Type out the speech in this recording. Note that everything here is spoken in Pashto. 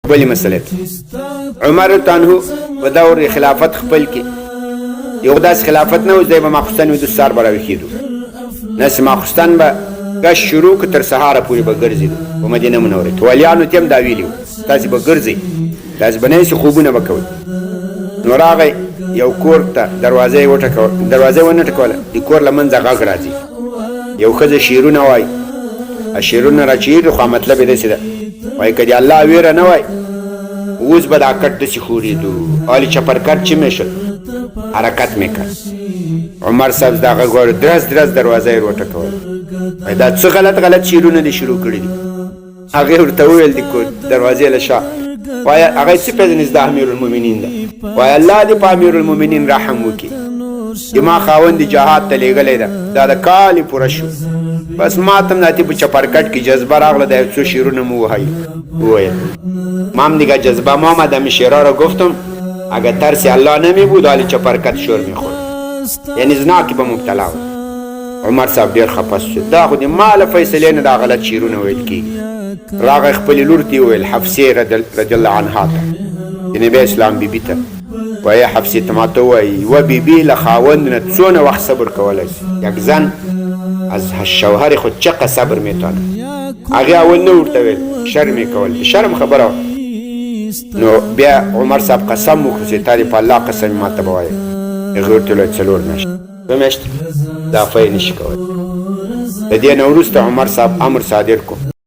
بلې مسلې عمر رضی الله عنه په دور خلافت خپل کې یو داسې خلافت نه و دی به ماخوستن ویده سهار به راویښېدو نسې ماخوستن به ګش شروع که تر سهاره پورې به ګرځېدو په مدینه منورې کې والیانو ته هم دا ویلي وو تاسې به ګرځئ داسې به نه خوبونه به کوئ نو راغی یو کور ته دروازه یې ونه ټکوله د کور له منځه غږ راځي یو ښځه شعرونه وایي شعرونه راچېږي خو مطلب یې داسې ده وایي که د الله ویره نه وای اوس به دا کټ داسې ښورېدو حالې چپرکټ چې مې شد حرکت مې کړ عمر صاحب دا غږ واورېد درز دروازه یې وټکوله وایي دا څه غلط شعرونه دې شروع کړي دي هغې ورته وویل د دروازې له شا وایي هغه څه پېژنې زه د امیرالمؤمنین ده وایي الله دې په امیرالمؤمنین رحم وکړي چې ما خاوند جهاد ته لیږلی ده دا د کال یې پوره شو بس ما ته هم داتې په چپرکټ کې جذبه راغله دا یو څو شعرونه مو وویل ما هم دیگه جذبه ما آمد همین شعرها را گفتم اگر ترس الله نمی بود حالی چپرکت شور می خورد یعنی زناکی به مبتلا بود عمر صاحب ډېر خپه شو دا خو د ما له فیصلې نه دا غلط شعرونه ویل کېږي راغی خپلې لور ته یې وویل حفصې رضی الله عنها ته د نبي اسلام بیبي ته وایي حفصې ته ما ته ووایي یوه بیبي له خاوند نه څونه وخت صبر کولی شي یک زن از شوهر خود چقدر صبر میتونه هغې اول نه ورته ویل شرم یې کول د شرم خبره وه نو بیا عمر صاحب قسم وکړو چې تا دې په الله قسم ما ته به وایې هغې ورته ویل 4 میاشتې 2 میاشتې دا فی نشي کولی د دې نه وروسته عمر صاحب امر صادر کړو